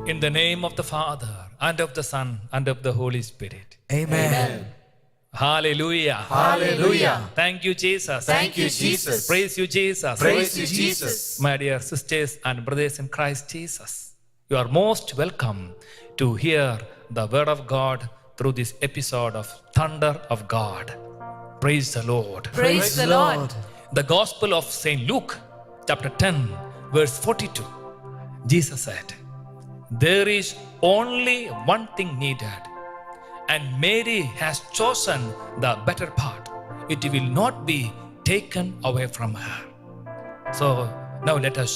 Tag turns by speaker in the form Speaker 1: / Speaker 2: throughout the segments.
Speaker 1: In the name of the Father, and of the Son, and of the Holy Spirit.
Speaker 2: Amen.
Speaker 1: Hallelujah.
Speaker 2: Hallelujah.
Speaker 1: Thank you, Jesus.
Speaker 2: Thank you, Jesus.
Speaker 1: Praise you, Jesus.
Speaker 2: Praise you, Jesus.
Speaker 1: My dear sisters and brothers in Christ Jesus, you are most welcome to hear the word of God through this episode of Thunder of God. Praise the Lord.
Speaker 3: Praise the Lord.
Speaker 1: The Gospel of St. Luke, chapter 10, verse 42. Jesus said, "There is only one thing needed, and Mary has chosen the better part. It will not be taken away from her." So now let us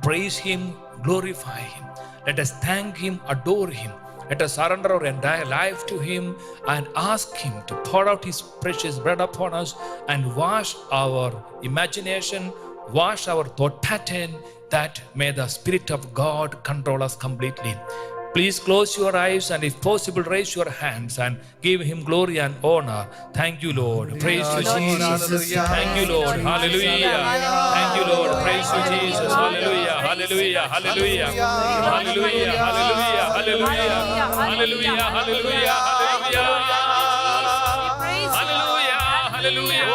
Speaker 1: praise Him, glorify Him. Let us thank Him, adore Him. Let us surrender our entire life to Him and ask Him to pour out His precious blood upon us and wash our imagination, wash our thought pattern, that may the Spirit of God control us completely. Please close your eyes and if possible raise your hands and give Him glory and honor. Thank you, Lord. Praise you, Jesus. Thank you, Lord. Hallelujah. Thank you, Lord. Praise you, Jesus. Hallelujah. Hallelujah. Hallelujah. Hallelujah. Hallelujah. Hallelujah. Hallelujah. Hallelujah. Hallelujah. Hallelujah.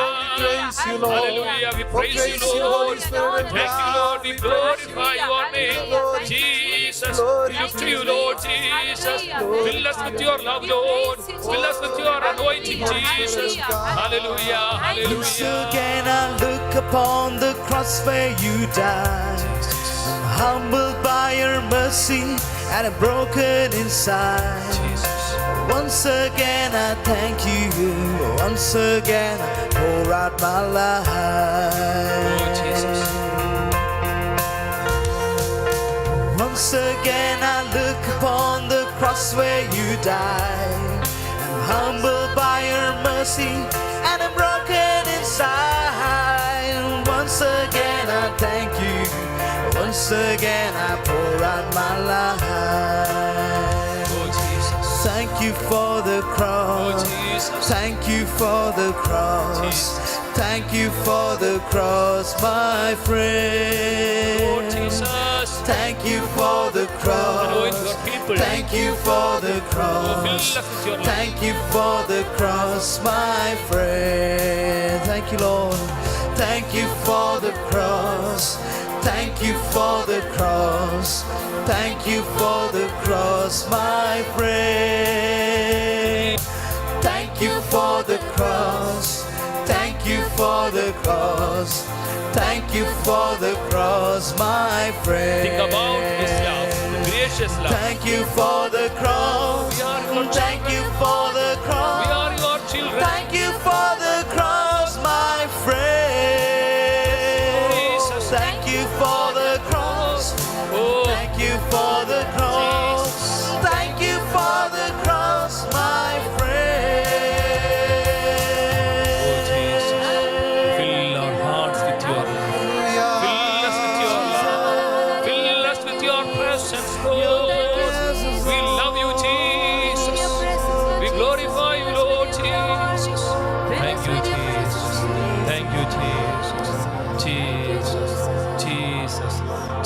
Speaker 1: Hallelujah. We praise you, Lord. Thank you, Lord. We glorify your name. Jesus, we lift you, Lord Jesus. Fill us with your love, Lord. Fill us with your anointing, Jesus. Hallelujah.
Speaker 4: Once
Speaker 1: Hallelujah.
Speaker 4: again I look upon the cross where you died. I'm humbled by your mercy and I'm broken inside. Once again I thank you. Once again I pour out my life. Once again I look upon the cross where you died. I'm humbled by your mercy and I'm broken inside. Once again I thank you. Once again I pour out my life. Thank you for the cross. Thank you for the cross. Thank you for the cross, my friend. Thank you for the cross. Thank you for the cross. Thank you for the cross, my friend. Thank you, Lord. Thank you for the cross. Thank you for the cross. Thank you for the cross, my friend. Thank you for the cross. Thank you for the cross. Thank you for the cross, my friend.
Speaker 1: Think about His love, the gracious love.
Speaker 4: Thank you for the cross. Thank you for the
Speaker 1: We
Speaker 4: cross.
Speaker 1: are your children.
Speaker 4: Thank you for the cross, my friend.
Speaker 1: Jesus.
Speaker 4: Thank you for the cross.
Speaker 1: Oh,
Speaker 4: Thank you for the cross. Thank you for the cross, my
Speaker 1: Jesus.
Speaker 4: friend.
Speaker 1: Fill our hearts with your love. Fill us with your love. Fill us with your presence, Lord. We love you, Jesus. We glorify you, Lord Jesus. Thank you, Jesus. Thank you, Jesus. Jesus. Jesus.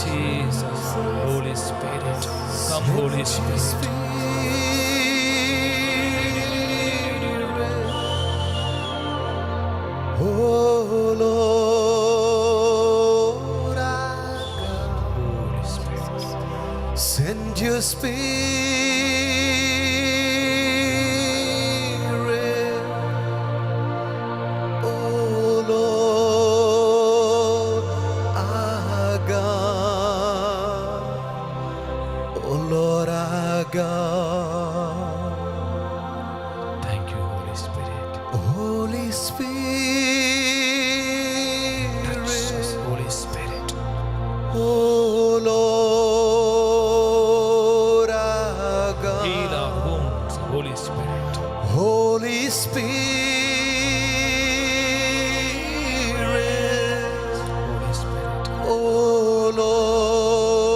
Speaker 1: Jesus. Holy Spirit. Come, Holy Spirit.
Speaker 4: Oh Lord, our God,
Speaker 1: Holy Spirit.
Speaker 4: send your spirit. Oh Lord, our God. Oh Lord, our God.
Speaker 1: Thank you, Holy Spirit.
Speaker 4: Holy Spirit.
Speaker 1: Touch us, Holy Spirit.
Speaker 4: Oh Lord, our God.
Speaker 1: Heal our wounds, Holy Spirit.
Speaker 4: Holy Spirit.
Speaker 1: Holy Spirit.
Speaker 4: Oh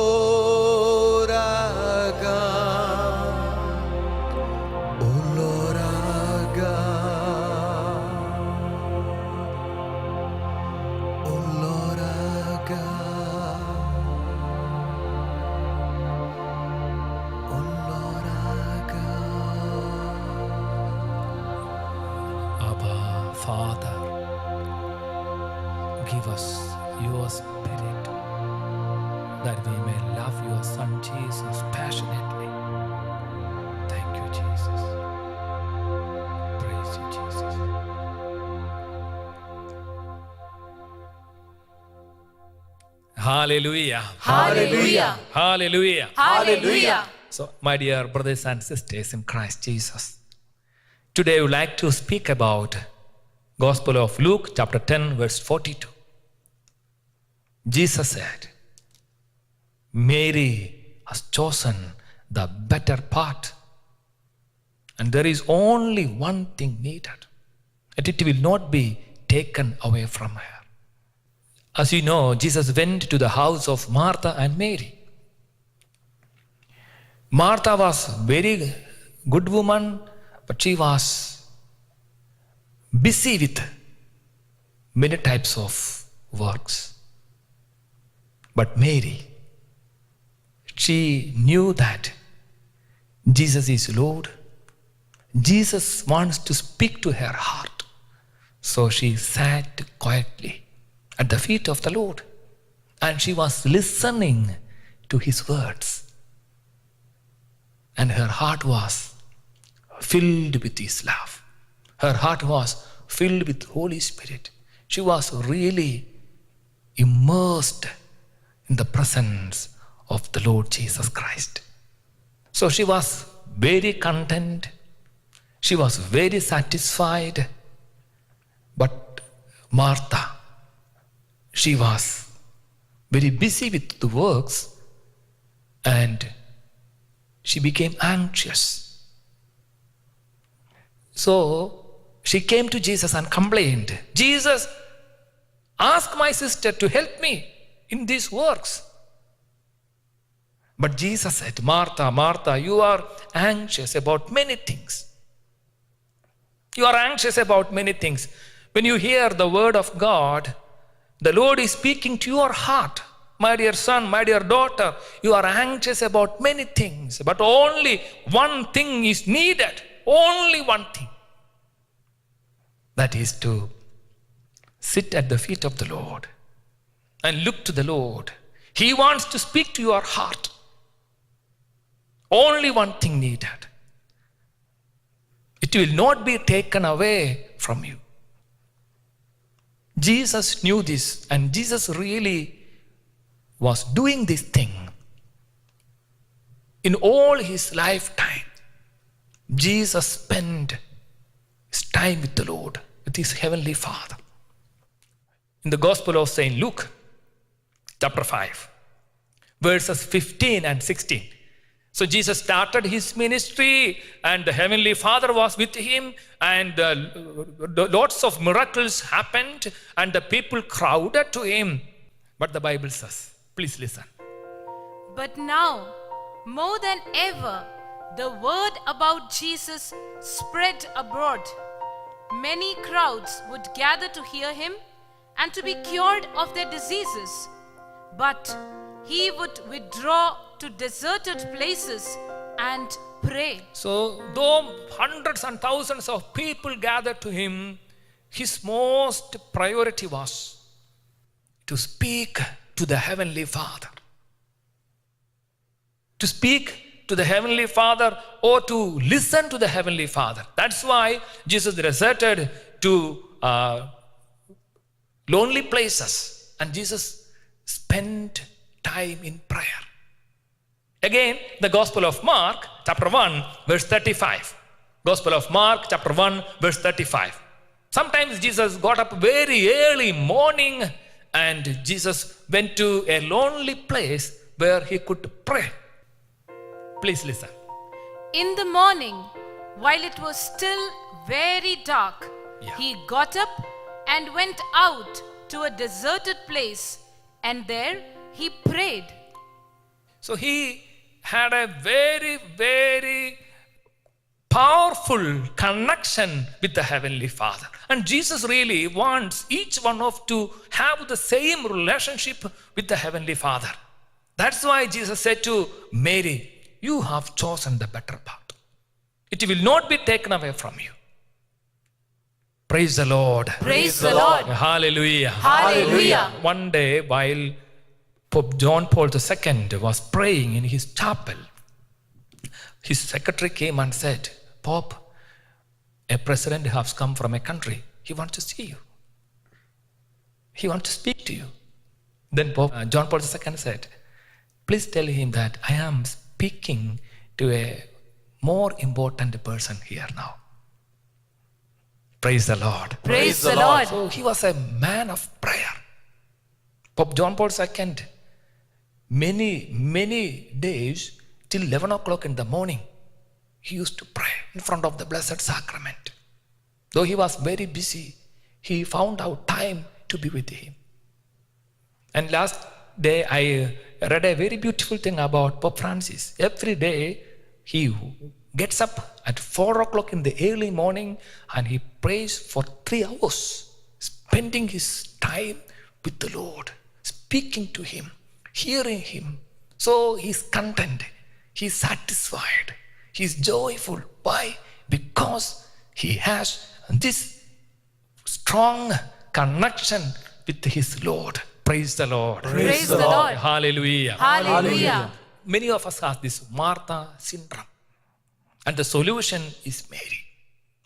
Speaker 4: Lord, our God. Oh Lord, our God. Oh Lord, our God.
Speaker 1: Abba, Father, give us your Spirit that we may love your Son Jesus passionately. Thank you, Jesus. Praise you, Jesus. Hallelujah.
Speaker 2: Hallelujah.
Speaker 1: Hallelujah.
Speaker 2: Hallelujah.
Speaker 1: So, my dear brothers and sisters in Christ Jesus, today I would like to speak about Gospel of Luke, chapter 10, verse 42. Jesus said, Mary has chosen the better part, and there is only one thing needed, and it will not be taken away from her. As you know, Jesus went to the house of Martha and Mary. Martha was very good woman, but she was busy with many types of works. But Mary, she knew that Jesus is Lord. Jesus wants to speak to her heart. So she sat quietly at the feet of the Lord, and she was listening to his words. And her heart was filled with his love. Her heart was filled with Holy Spirit. She was really immersed in the presence of the Lord Jesus Christ. So she was very content. She was very satisfied. But Martha, she was very busy with the works, and she became anxious. So she came to Jesus and complained, Jesus, ask my sister to help me in these works. But Jesus said, Martha, Martha, you are anxious about many things. You are anxious about many things. When you hear the word of God, the Lord is speaking to your heart. My dear son, my dear daughter, you are anxious about many things, but only one thing is needed. Only one thing. That is to sit at the feet of the Lord and look to the Lord. He wants to speak to your heart. Only one thing needed. It will not be taken away from you. Jesus knew this, and Jesus really was doing this thing. In all his lifetime, Jesus spent his time with the Lord, with his heavenly Father. In the Gospel of St. Luke, chapter 5, verses 15 and 16. So Jesus started his ministry, and the heavenly Father was with him, and lots of miracles happened, and the people crowded to him. But the Bible says, please listen.
Speaker 3: But now, more than ever, the word about Jesus spread abroad. Many crowds would gather to hear him and to be cured of their diseases. But he would withdraw to deserted places and pray.
Speaker 1: So, though hundreds and thousands of people gathered to him, his most priority was to speak to the Heavenly Father. To speak to the Heavenly Father, or to listen to the Heavenly Father. That's why Jesus resorted to lonely places, and Jesus spent time in prayer. Again, the Gospel of Mark, chapter 1, verse 35. Gospel of Mark, chapter 1, verse 35. Sometimes Jesus got up very early morning, and Jesus went to a lonely place where he could pray. Please listen.
Speaker 3: In the morning, while it was still very dark, he got up and went out to a deserted place, and there he prayed.
Speaker 1: So he had a very, very powerful connection with the Heavenly Father. And Jesus really wants each one of us to have the same relationship with the Heavenly Father. That's why Jesus said to Mary, you have chosen the better part. It will not be taken away from you. Praise the Lord.
Speaker 3: Praise the Lord.
Speaker 1: Hallelujah.
Speaker 3: Hallelujah.
Speaker 1: One day, while Pope John Paul II was praying in his chapel, his secretary came and said, Pope, a president has come from a country. He wants to see you. He wants to speak to you. Then Pope John Paul II said, please tell him that I am speaking to a more important person here now. Praise the Lord.
Speaker 3: Praise the Lord.
Speaker 1: So he was a man of prayer. Pope John Paul II, many days till 11 o'clock in the morning, he used to pray in front of the Blessed Sacrament. Though he was very busy, he found out time to be with him. And last day I read a very beautiful thing about Pope Francis. Every day he gets up at 4 o'clock in the early morning and he prays for 3 hours, spending his time with the Lord, speaking to him, hearing him. So he's content, he's satisfied, he's joyful. Why? Because he has this strong connection with his Lord. Praise the Lord.
Speaker 3: Praise the Lord.
Speaker 1: Hallelujah.
Speaker 3: Hallelujah.
Speaker 1: Many of us have this Martha syndrome. And the solution is Mary.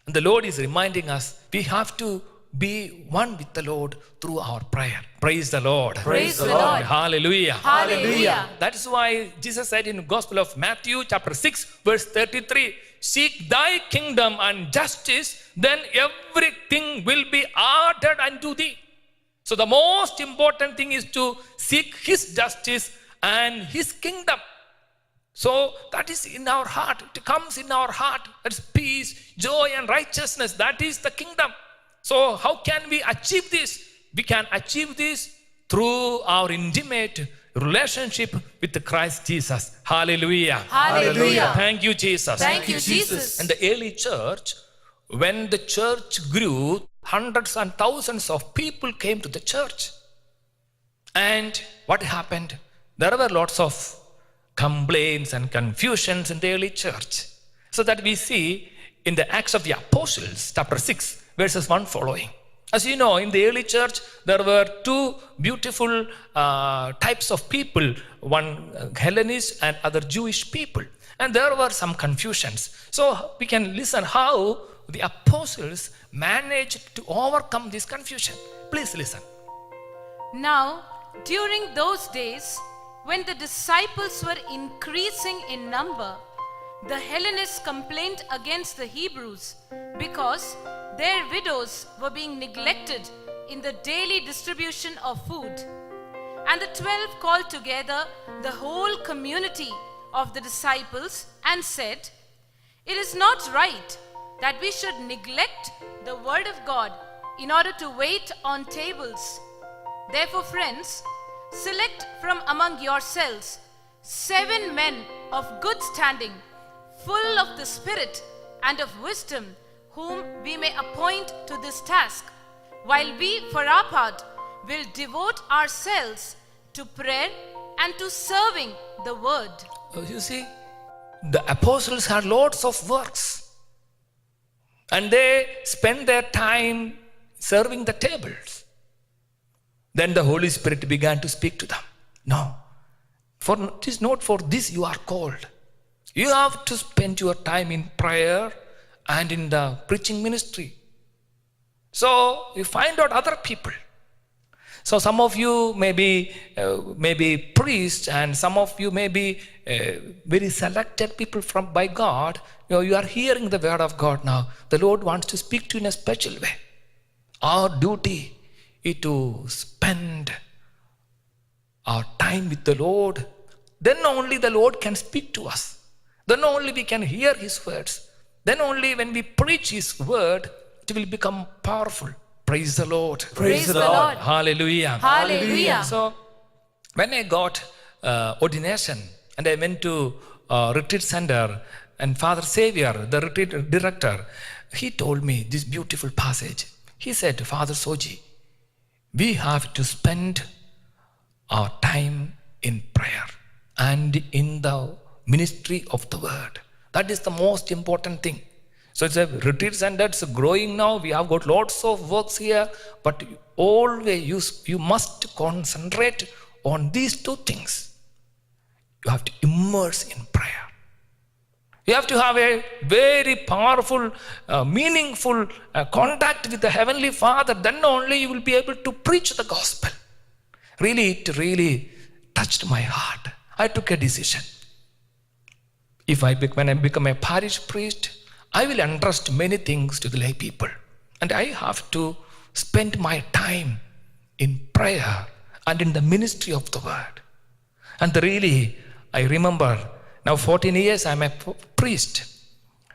Speaker 1: And the Lord is reminding us we have to be one with the Lord through our prayer. Praise the Lord.
Speaker 3: Praise the Lord.
Speaker 1: Hallelujah.
Speaker 3: Hallelujah.
Speaker 1: That is why Jesus said in the Gospel of Matthew chapter 6 verse 33, seek thy kingdom and justice, then everything will be added unto thee. So the most important thing is to seek his justice and his kingdom. So that is in our heart. It comes in our heart. That's peace, joy and righteousness. That is the kingdom. So how can we achieve this? We can achieve this through our intimate relationship with Christ Jesus. Hallelujah.
Speaker 3: Hallelujah.
Speaker 1: Thank you, Jesus.
Speaker 3: Thank you, Jesus.
Speaker 1: And the early church, when the church grew, hundreds and thousands of people came to the church. And what happened? There were lots of complaints and confusions in the early church. So that we see in the Acts of the Apostles, chapter 6, verses 1 following. As you know, in the early church, there were two beautiful types of people, one Hellenist and other Jewish people. And there were some confusions. So we can listen how the apostles managed to overcome this confusion. Please listen.
Speaker 3: Now, during those days, when the disciples were increasing in number, the Hellenists complained against the Hebrews because their widows were being neglected in the daily distribution of food. And the 12 called together the whole community of the disciples and said, it is not right that we should neglect the word of God in order to wait on tables. Therefore, friends, select from among yourselves 7 men of good standing, full of the Spirit and of wisdom, whom we may appoint to this task, while we, for our part, will devote ourselves to prayer and to serving the word.
Speaker 1: You see, the apostles had lots of works. And they spent their time serving the tables. Then the Holy Spirit began to speak to them. No, it is not for this you are called. You have to spend your time in prayer and in the preaching ministry. So you find out other people. So some of you may be priests, and some of you may be very selected people by God. You are hearing the word of God now. The Lord wants to speak to you in a special way. Our duty is to spend our time with the Lord. Then only the Lord can speak to us. Then only we can hear His words. Then only when we preach His word, it will become powerful. Praise the Lord.
Speaker 3: Praise the Lord.
Speaker 1: Hallelujah.
Speaker 3: Hallelujah.
Speaker 1: So when I got ordination and I went to retreat center, and Father Xavier, the retreat director, he told me this beautiful passage. He said, Father Soji, we have to spend our time in prayer and in the ministry of the word. That is the most important thing. So it's a retreat center, it's growing now. We have got lots of works here, but always you must concentrate on these two things. You have to immerse in prayer. You have to have a very powerful, meaningful contact with the Heavenly Father. Then only you will be able to preach the gospel. Really, it really touched my heart. I took a decision. When I become a parish priest, I will entrust many things to the lay people. And I have to spend my time in prayer and in the ministry of the word. And really, I remember, now 14 years I'm a priest.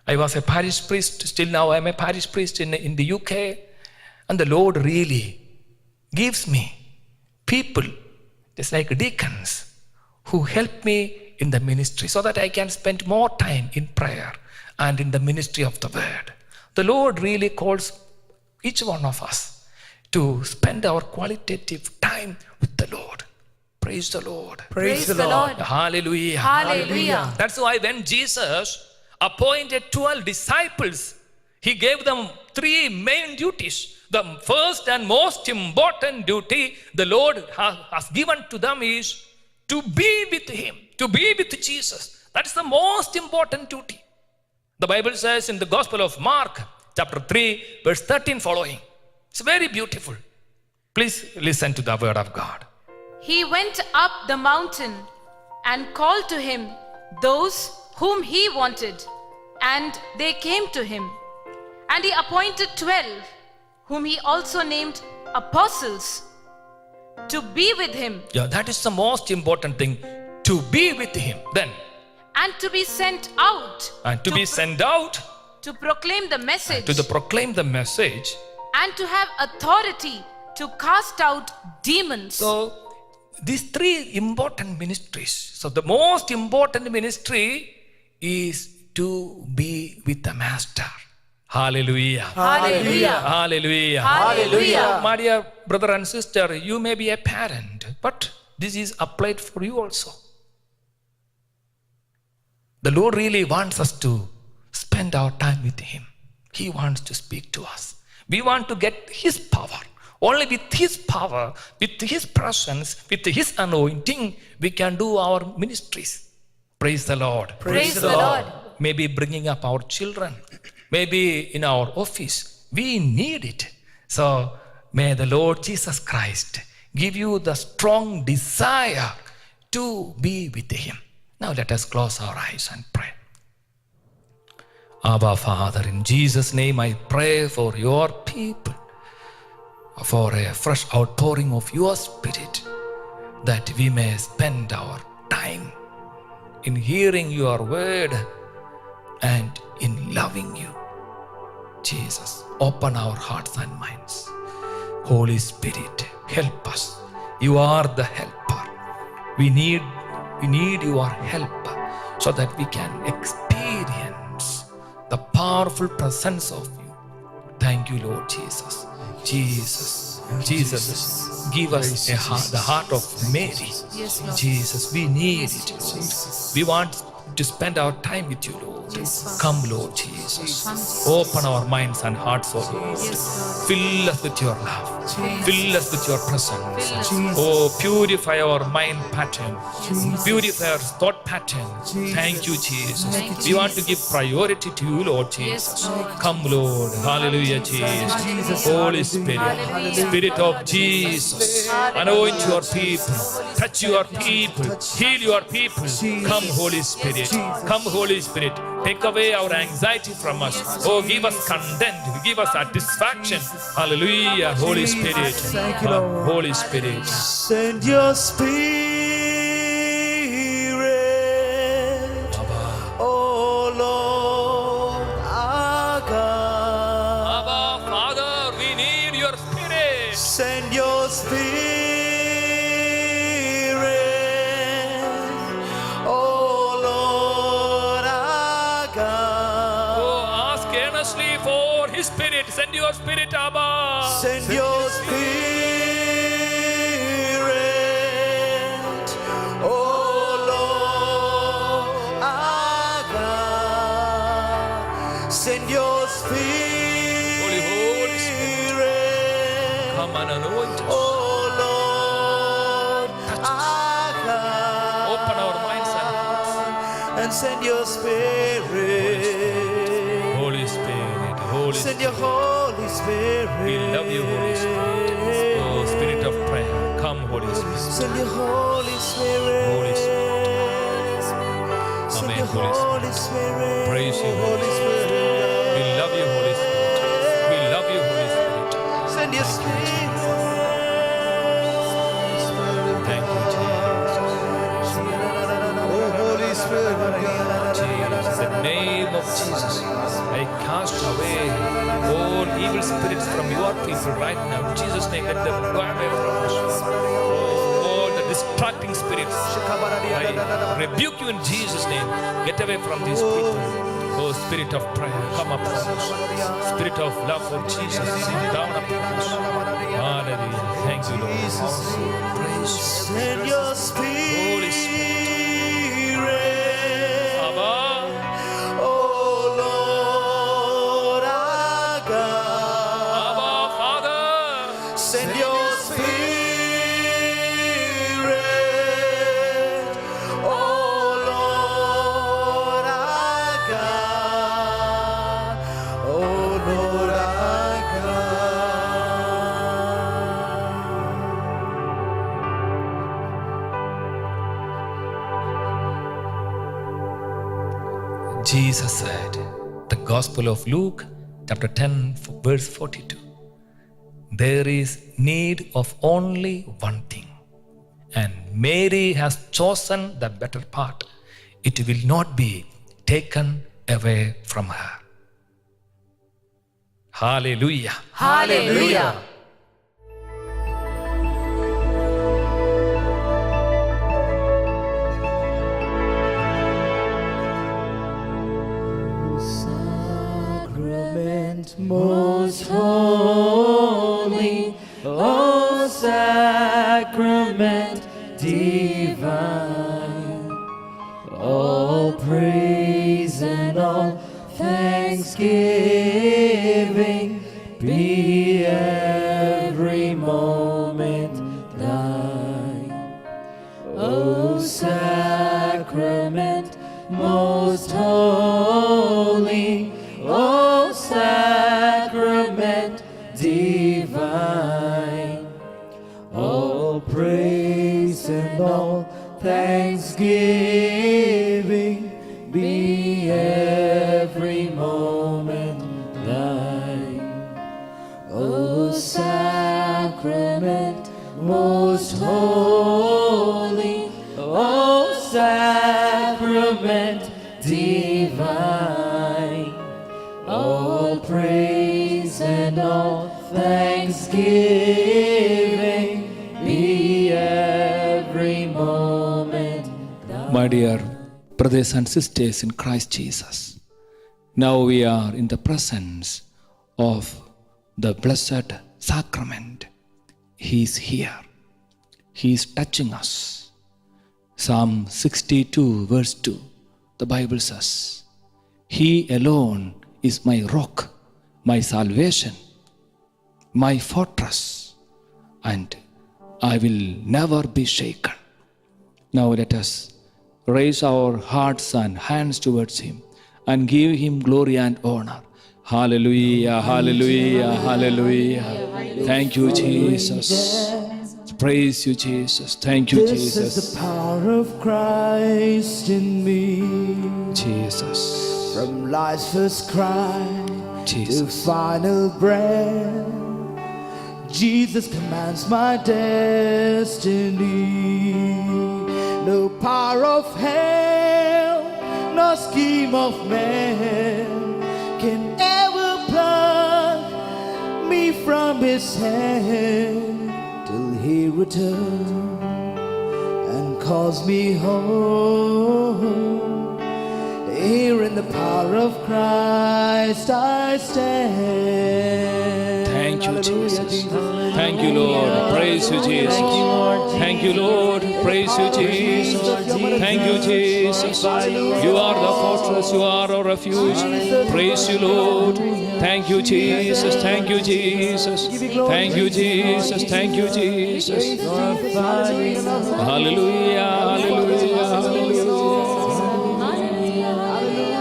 Speaker 1: I was a parish priest, still now I'm a parish priest in the UK. And the Lord really gives me people, just like deacons, who help me in the ministry so that I can spend more time in prayer and in the ministry of the word. The Lord really calls each one of us to spend our qualitative time with the Lord. Praise the Lord.
Speaker 2: Praise the Lord.
Speaker 1: Hallelujah.
Speaker 2: Hallelujah.
Speaker 1: That's why when Jesus appointed 12 disciples, he gave them 3 main duties. The first and most important duty the Lord has given to them is to be with him, to be with Jesus. That's the most important duty. The Bible says in the Gospel of Mark, chapter 3, verse 13 following. It's very beautiful. Please listen to the word of God.
Speaker 3: He went up the mountain and called to him those whom he wanted, and they came to him. And he appointed 12, whom he also named apostles, to be with him.
Speaker 1: Yeah, that is the most important thing, to be with him. Then,
Speaker 3: And to be sent out.
Speaker 1: and to be sent out
Speaker 3: To proclaim the message.
Speaker 1: to proclaim the message.
Speaker 3: And to have authority to cast out demons.
Speaker 1: So, these 3 important ministries. So, the most important ministry is to be with the Master. Hallelujah.
Speaker 2: Hallelujah.
Speaker 1: Hallelujah.
Speaker 2: Hallelujah.
Speaker 1: My dear brother and sister, you may be a parent, but this is applied for you also. The Lord really wants us to spend our time with Him. He wants to speak to us. We want to get His power. Only with His power, with His presence, with His anointing, we can do our ministries. Praise the Lord.
Speaker 2: Praise the Lord.
Speaker 1: Maybe bringing up our children, maybe in our office. We need it. So may the Lord Jesus Christ give you the strong desire to be with Him. Now let us close our eyes and pray. Abba Father, in Jesus' name I pray for your people, for a fresh outpouring of your Spirit, that we may spend our time in hearing your word and in loving you. Jesus, open our hearts and minds. Holy Spirit, help us. You are the helper. We need your help so that we can experience the powerful presence of you. Thank you, Lord Jesus. Jesus, give us the heart of Mary.
Speaker 3: Yes, Lord.
Speaker 1: Jesus, we need it, Lord. We want to spend our time with you, Lord. Come, Lord Jesus. Open our minds and hearts, O Lord. Fill us with your love. Fill us with your presence. Oh, purify our mind pattern. Purify our thought pattern. Thank you, Jesus. We want to give priority to you, Lord Jesus. Come, Lord. Hallelujah, Jesus. Holy Spirit. Spirit of Jesus. Anoint your people. Touch your people. Heal your people. Come, Holy Spirit. Come, Holy Spirit. Take away our anxiety from us. Oh, give us content. Give us satisfaction. Hallelujah. Holy Spirit. Holy Spirit.
Speaker 4: Send your spirit, oh Lord our God.
Speaker 1: Abba, Father, we need your Spirit.
Speaker 4: Send your spirit, oh Lord our God.
Speaker 1: Oh, ask earnestly for His Spirit. Send your Spirit, Abba.
Speaker 4: Send your spirit, oh Lord our God. Send your
Speaker 1: Holy
Speaker 4: Spirit.
Speaker 1: Come and anoint us.
Speaker 4: Oh Lord,
Speaker 1: Touch us.
Speaker 4: our God.
Speaker 1: Open our minds and hearts.
Speaker 4: And send your Spirit.
Speaker 1: Holy Spirit, Holy
Speaker 4: Send
Speaker 1: Spirit.
Speaker 4: your Holy Spirit.
Speaker 1: We love you, Holy Spirit. Oh, Spirit of prayer, come, Holy Spirit.
Speaker 4: Send your Holy Spirit.
Speaker 1: Holy
Speaker 4: Send
Speaker 1: Amen,
Speaker 4: your
Speaker 1: Holy Spirit.
Speaker 4: Holy Spirit.
Speaker 1: Praise you,
Speaker 4: Holy Spirit.
Speaker 1: We love you, Holy Spirit. We love you, Holy Spirit.
Speaker 4: Send your Spirit.
Speaker 1: Thank you, Jesus.
Speaker 4: Oh, Holy Spirit.
Speaker 1: Jesus, in the name of Jesus, I cast away all evil spirits from your people right now. In Jesus' name, let them go away from us. All the distracting spirits, I rebuke you in Jesus' name. Get away from these people. Oh, Spirit of prayer, come upon us. Spirit of love for Jesus, sit down upon us. Hallelujah. Thank you, Lord. Praise you.
Speaker 4: Send your
Speaker 1: Holy
Speaker 4: Spirit.
Speaker 1: Abba.
Speaker 4: Oh Lord, our God.
Speaker 1: Abba, Father.
Speaker 4: Send your Spirit. Oh Lord, our God. Oh Lord, our God.
Speaker 1: Jesus said, the Gospel of Luke, chapter 10, verse 42. There is need of only one thing, and Mary has chosen the better part. It will not be taken away from her. Hallelujah.
Speaker 2: Hallelujah.
Speaker 5: Sacrament most holy, oh sacrament divine, all praise and all thanksgiving be every moment thine. O sacrament most holy, O sacrament divine, all praise and all thanksgiving be every moment thine. O sacrament most holy, O sacrament divine, all praise and all thanksgiving be every moment thine.
Speaker 6: My dear brothers and sisters in Christ Jesus, now we are in the presence of the Blessed Sacrament. He is here. He is touching us. Psalm 62 verse 2, the Bible says, He alone is my rock, my salvation, my fortress, and I will never be shaken. Now let us raise our hearts and hands towards Him and give Him glory and honor. Hallelujah, hallelujah, hallelujah. Thank you, Jesus. Praise you, Jesus. Thank you,
Speaker 5: This is
Speaker 6: Jesus.
Speaker 5: the power of Christ in me.
Speaker 6: Jesus.
Speaker 5: From life's first cry to
Speaker 6: Jesus.
Speaker 5: final breath, Jesus commands my destiny. No power of hell, no scheme of man can ever pluck me from His hand till He returns and calls me home. Here in the power of Christ I stand.
Speaker 6: Thank you,
Speaker 5: Hallelujah,
Speaker 6: Jesus. Thank you, Lord. Praise you, Jesus. Thank you, Lord. Praise you, Jesus. Thank you, Jesus. You are the fortress. You are our refuge. Praise you, Lord. Thank you, Jesus. Thank you, Jesus. Thank you, Jesus. Thank you, Jesus. Hallelujah. Hallelujah. Hallelujah.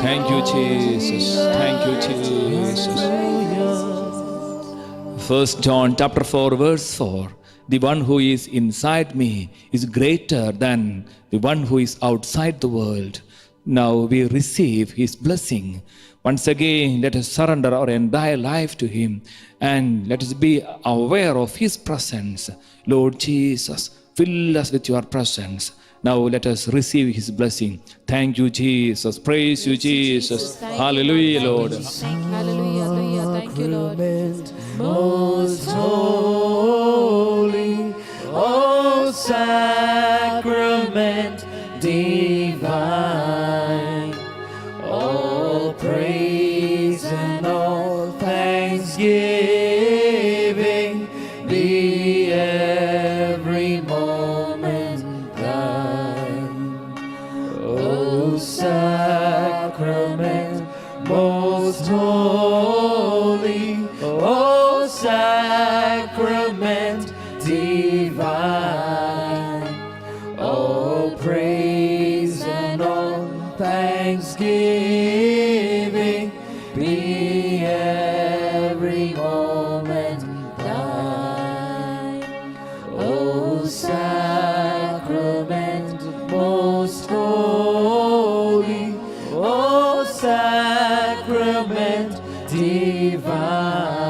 Speaker 6: Thank you, Jesus. Thank you, Jesus. 1 John chapter 4 verse 4. The one who is inside me is greater than the one who is outside the world. Now we receive his blessing. Once again, let us surrender our entire life to him and let us be aware of his presence. Lord Jesus, fill us with your presence. Now let us receive his blessing. Thank you, Jesus. Praise you, Jesus. Hallelujah, Lord.
Speaker 2: Hallelujah, hallelujah. Thank you, Lord.
Speaker 5: Most holy, oh sacrament divine, all praise and all thanksgiving be every moment thine. Oh sacrament most holy, oh sacrament divine, all praise and all thanksgiving be every moment thine. Oh sacrament most holy, oh sacrament divine,